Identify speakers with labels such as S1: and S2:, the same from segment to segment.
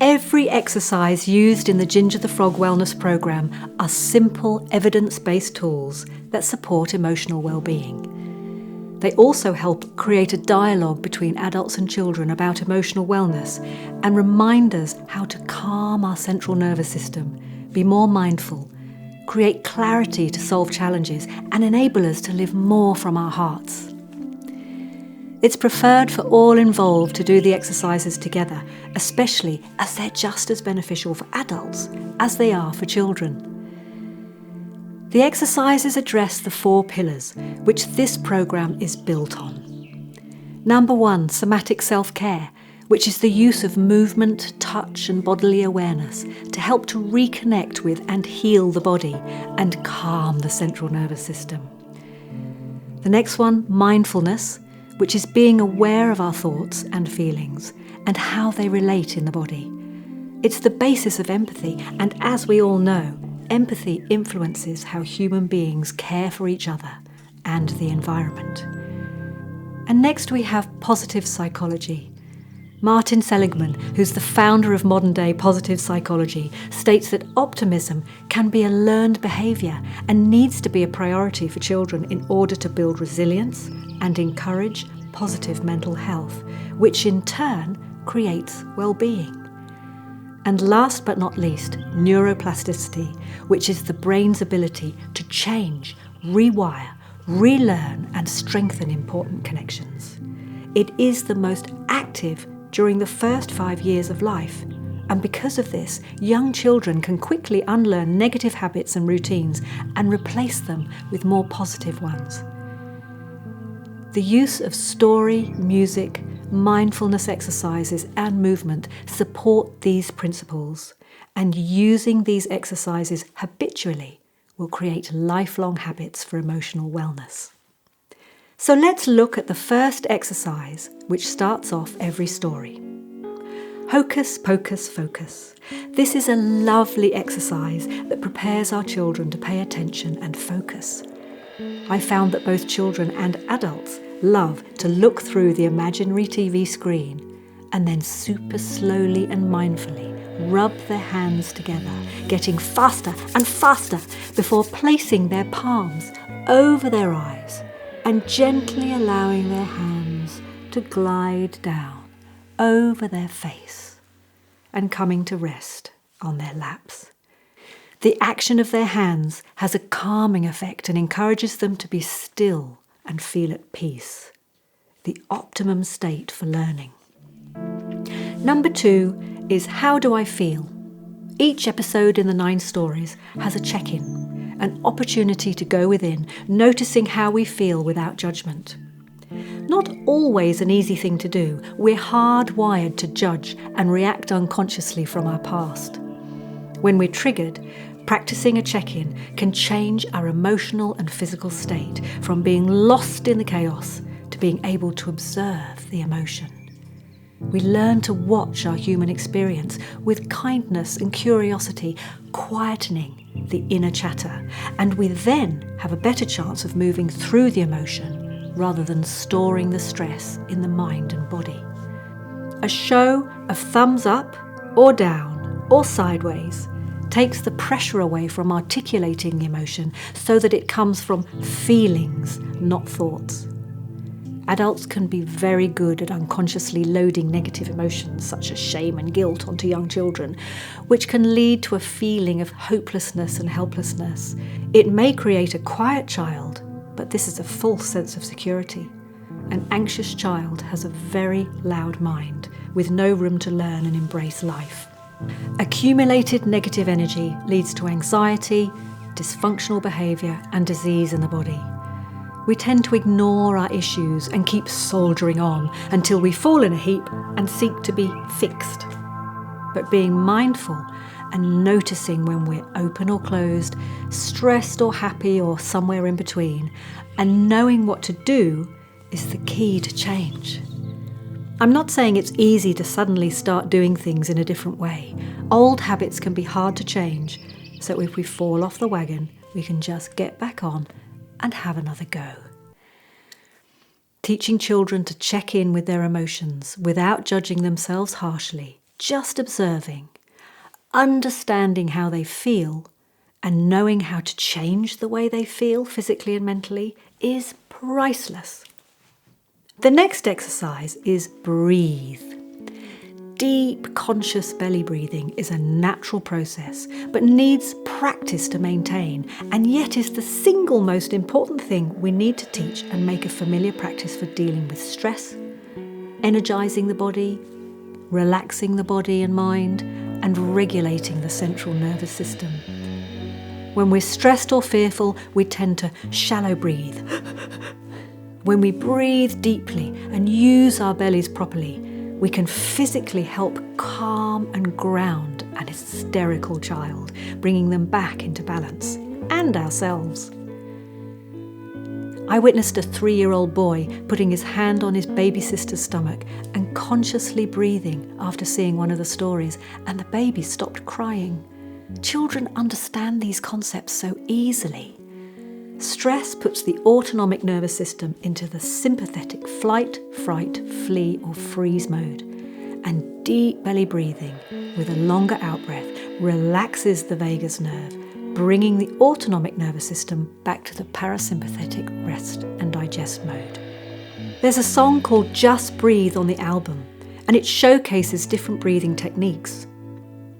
S1: Every exercise used in the Ginger the Frog Wellness Programme are simple, evidence-based tools that support emotional well-being. They also help create a dialogue between adults and children about emotional wellness and remind us how to calm our central nervous system, be more mindful, create clarity to solve challenges, and enable us to live more from our hearts. It's preferred for all involved to do the exercises together, especially as they're just as beneficial for adults as they are for children. The exercises address the 4 pillars which this programme is built on. Number 1, somatic self-care, which is the use of movement, touch and bodily awareness to help to reconnect with and heal the body and calm the central nervous system. The next one, mindfulness, which is being aware of our thoughts and feelings and how they relate in the body. It's the basis of empathy, and as we all know, empathy influences how human beings care for each other and the environment. And next we have positive psychology. Martin Seligman, who's the founder of modern-day positive psychology, states that optimism can be a learned behaviour and needs to be a priority for children in order to build resilience and encourage positive mental health, which in turn creates well-being. And last but not least, neuroplasticity, which is the brain's ability to change, rewire, relearn and strengthen important connections. It is the most active during the first 5 years of life, and because of this, young children can quickly unlearn negative habits and routines and replace them with more positive ones. The use of story, music, mindfulness exercises and movement support these principles, and using these exercises habitually will create lifelong habits for emotional wellness. So let's look at the first exercise, which starts off every story. Hocus Pocus Focus. This is a lovely exercise that prepares our children to pay attention and focus. I found that both children and adults love to look through the imaginary TV screen and then super slowly and mindfully rub their hands together, getting faster and faster before placing their palms over their eyes and gently allowing their hands to glide down over their face and coming to rest on their laps. The action of their hands has a calming effect and encourages them to be still and feel at peace, the optimum state for learning. Number 2 is how do I feel? Each episode in the 9 stories has a check-in, an opportunity to go within, noticing how we feel without judgment. Not always an easy thing to do. We're hardwired to judge and react unconsciously from our past. When we're triggered, practicing a check-in can change our emotional and physical state from being lost in the chaos to being able to observe the emotion. We learn to watch our human experience with kindness and curiosity, quietening the inner chatter, and we then have a better chance of moving through the emotion rather than storing the stress in the mind and body. A show of thumbs up or down or sideways takes the pressure away from articulating the emotion so that it comes from feelings, not thoughts. Adults can be very good at unconsciously loading negative emotions such as shame and guilt onto young children, which can lead to a feeling of hopelessness and helplessness. It may create a quiet child, but this is a false sense of security. An anxious child has a very loud mind with no room to learn and embrace life. Accumulated negative energy leads to anxiety, dysfunctional behaviour and disease in the body. We tend to ignore our issues and keep soldiering on until we fall in a heap and seek to be fixed. But being mindful and noticing when we're open or closed, stressed or happy or somewhere in between, and knowing what to do is the key to change. I'm not saying it's easy to suddenly start doing things in a different way. Old habits can be hard to change, so if we fall off the wagon, we can just get back on and have another go. Teaching children to check in with their emotions without judging themselves harshly just observing, understanding how they feel, and knowing how to change the way they feel physically and mentally is priceless. The next exercise is breathe. Deep, conscious belly breathing is a natural process, but needs practice to maintain, and yet is the single most important thing we need to teach and make a familiar practice for dealing with stress, energizing the body, relaxing the body and mind, and regulating the central nervous system. When we're stressed or fearful, we tend to shallow breathe. When we breathe deeply and use our bellies properly, we can physically help calm and ground an hysterical child, bringing them back into balance, and ourselves. I witnessed a 3-year-old boy putting his hand on his baby sister's stomach and consciously breathing after seeing one of the stories, and the baby stopped crying. Children understand these concepts so easily. Stress puts the autonomic nervous system into the sympathetic flight, fright, flee or freeze mode, and deep belly breathing with a longer out-breath relaxes the vagus nerve, bringing the autonomic nervous system back to the parasympathetic rest and digest mode. There's a song called Just Breathe on the album, and it showcases different breathing techniques.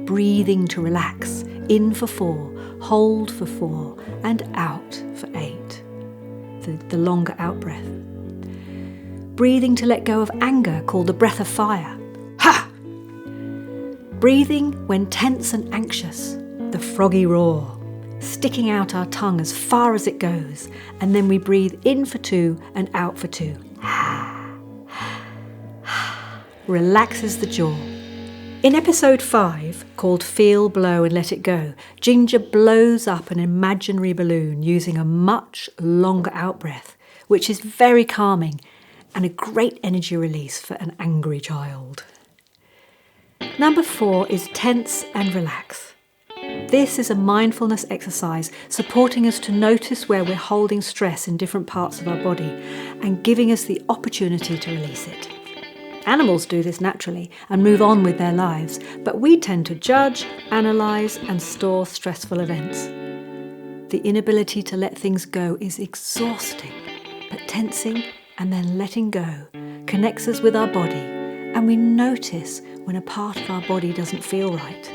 S1: Breathing to relax, in for 4, hold for 4, and out for 8. The longer out breath. Breathing to let go of anger, called the breath of fire. Ha! Breathing when tense and anxious, the froggy roar. Sticking out our tongue as far as it goes, and then we breathe in for 2 and out for 2. Relaxes the jaw. In episode 5, called Feel, Blow and Let It Go, Ginger blows up an imaginary balloon using a much longer out-breath, which is very calming and a great energy release for an angry child. Number 4 is tense and relax. This is a mindfulness exercise supporting us to notice where we're holding stress in different parts of our body and giving us the opportunity to release it. Animals do this naturally and move on with their lives, but we tend to judge, analyse and store stressful events. The inability to let things go is exhausting, but tensing and then letting go connects us with our body, and we notice when a part of our body doesn't feel right.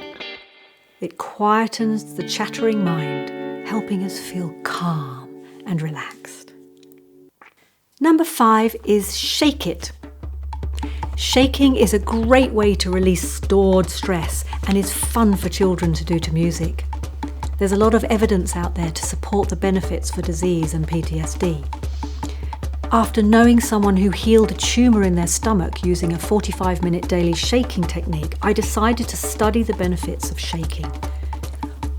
S1: It quietens the chattering mind, helping us feel calm and relaxed. Number 5 is shake it. Shaking is a great way to release stored stress and is fun for children to do to music. There's a lot of evidence out there to support the benefits for disease and PTSD. After knowing someone who healed a tumour in their stomach using a 45-minute daily shaking technique, I decided to study the benefits of shaking.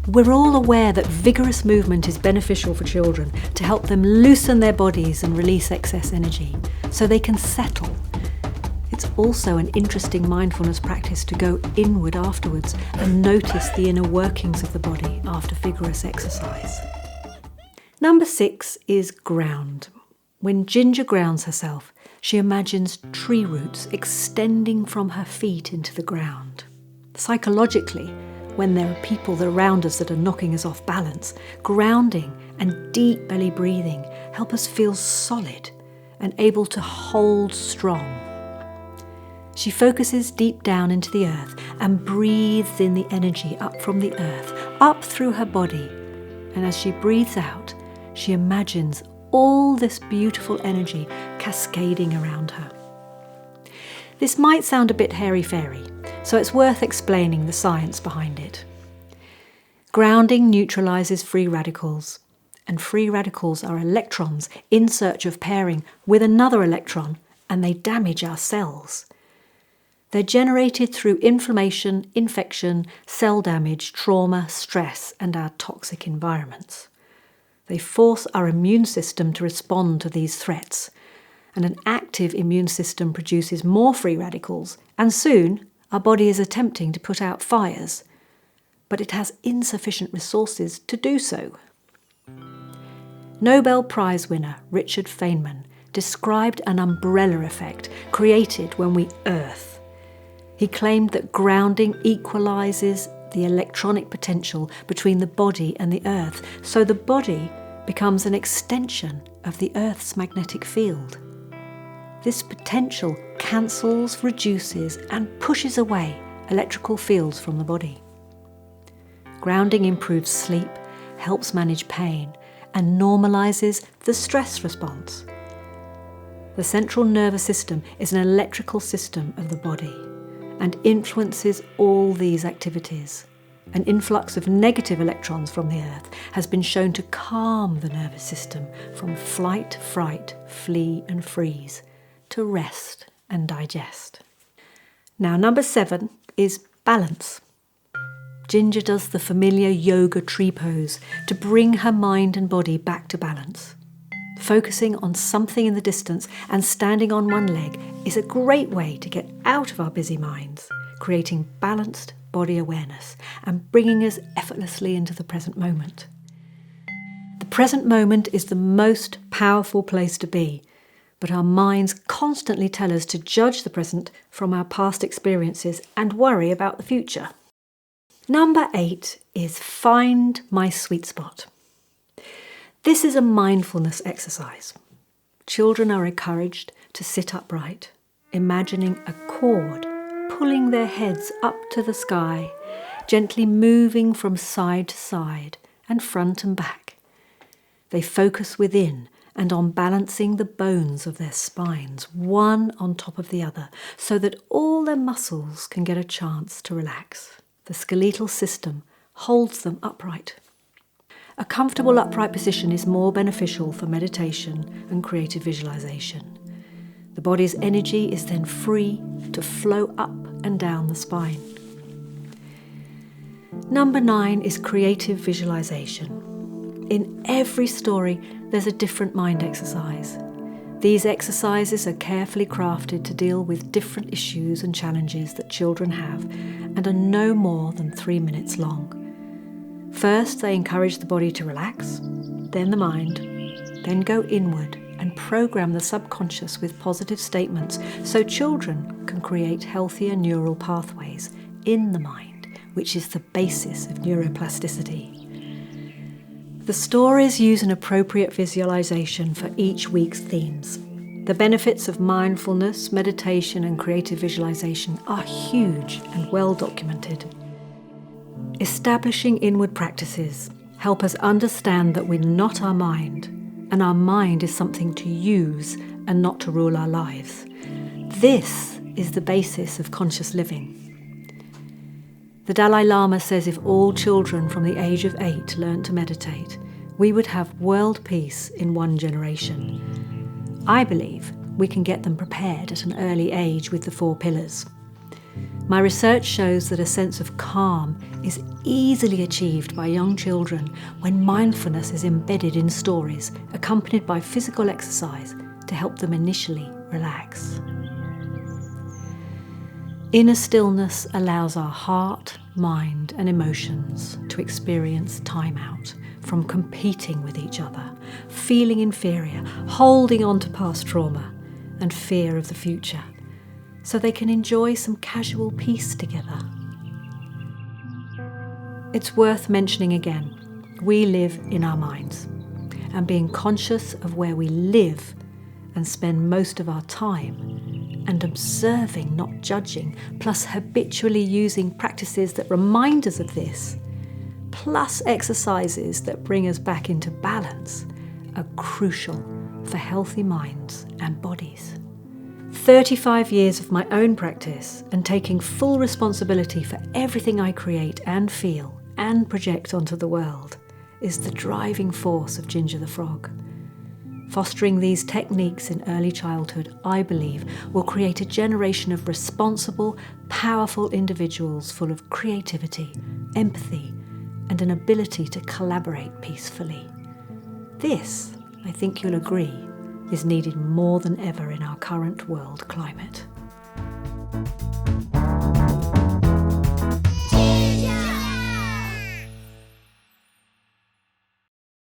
S1: We're all aware that vigorous movement is beneficial for children to help them loosen their bodies and release excess energy so they can settle. It's also an interesting mindfulness practice to go inward afterwards and notice the inner workings of the body after vigorous exercise. Number 6 is ground. When Ginger grounds herself, she imagines tree roots extending from her feet into the ground. Psychologically, when there are people around us that are knocking us off balance, grounding and deep belly breathing help us feel solid and able to hold strong. She focuses deep down into the earth and breathes in the energy up from the earth, up through her body. And as she breathes out, she imagines all this beautiful energy cascading around her. This might sound a bit hairy-fairy, so it's worth explaining the science behind it. Grounding neutralises free radicals, and free radicals are electrons in search of pairing with another electron, and they damage our cells. They're generated through inflammation, infection, cell damage, trauma, stress, and our toxic environments. They force our immune system to respond to these threats, and an active immune system produces more free radicals, and soon our body is attempting to put out fires, but it has insufficient resources to do so. Nobel Prize winner Richard Feynman described an umbrella effect created when we earth. He claimed that grounding equalises the electronic potential between the body and the earth, so the body becomes an extension of the earth's magnetic field. This potential cancels, reduces and pushes away electrical fields from the body. Grounding improves sleep, helps manage pain and normalises the stress response. The central nervous system is an electrical system of the body and influences all these activities. An influx of negative electrons from the earth has been shown to calm the nervous system from flight, fright, flee and freeze to rest and digest. Now, number 7 is balance. Ginger does the familiar yoga tree pose to bring her mind and body back to balance. Focusing on something in the distance and standing on one leg is a great way to get out of our busy minds, creating balanced body awareness and bringing us effortlessly into the present moment. The present moment is the most powerful place to be, but our minds constantly tell us to judge the present from our past experiences and worry about the future. Number 8 is find my sweet spot. This is a mindfulness exercise. Children are encouraged to sit upright, imagining a cord pulling their heads up to the sky, gently moving from side to side and front and back. They focus within and on balancing the bones of their spines, one on top of the other, so that all their muscles can get a chance to relax. The skeletal system holds them upright. A comfortable upright position is more beneficial for meditation and creative visualization. The body's energy is then free to flow up and down the spine. Number 9 is creative visualization. In every story, there's a different mind exercise. These exercises are carefully crafted to deal with different issues and challenges that children have and are no more than 3 minutes long. First, they encourage the body to relax, then the mind, then go inward and program the subconscious with positive statements so children can create healthier neural pathways in the mind, which is the basis of neuroplasticity. The stories use an appropriate visualization for each week's themes. The benefits of mindfulness, meditation and creative visualization are huge and well documented. Establishing inward practices help us understand that we're not our mind, and our mind is something to use and not to rule our lives. This is the basis of conscious living. The Dalai Lama says if all children from the age of 8 learned to meditate, we would have world peace in 1 generation. I believe we can get them prepared at an early age with the 4 pillars. My research shows that a sense of calm is easily achieved by young children when mindfulness is embedded in stories, accompanied by physical exercise to help them initially relax. Inner stillness allows our heart, mind and emotions to experience time out from competing with each other, feeling inferior, holding on to past trauma and fear of the future, so they can enjoy some casual peace together. It's worth mentioning again, we live in our minds, and being conscious of where we live and spend most of our time and observing, not judging, plus habitually using practices that remind us of this, plus exercises that bring us back into balance, are crucial for healthy minds and bodies. 35 years of my own practice and taking full responsibility for everything I create and feel and project onto the world is the driving force of Ginger the Frog. Fostering these techniques in early childhood, I believe, will create a generation of responsible, powerful individuals full of creativity, empathy, and an ability to collaborate peacefully. This, I think you'll agree, is needed more than ever in our current world climate.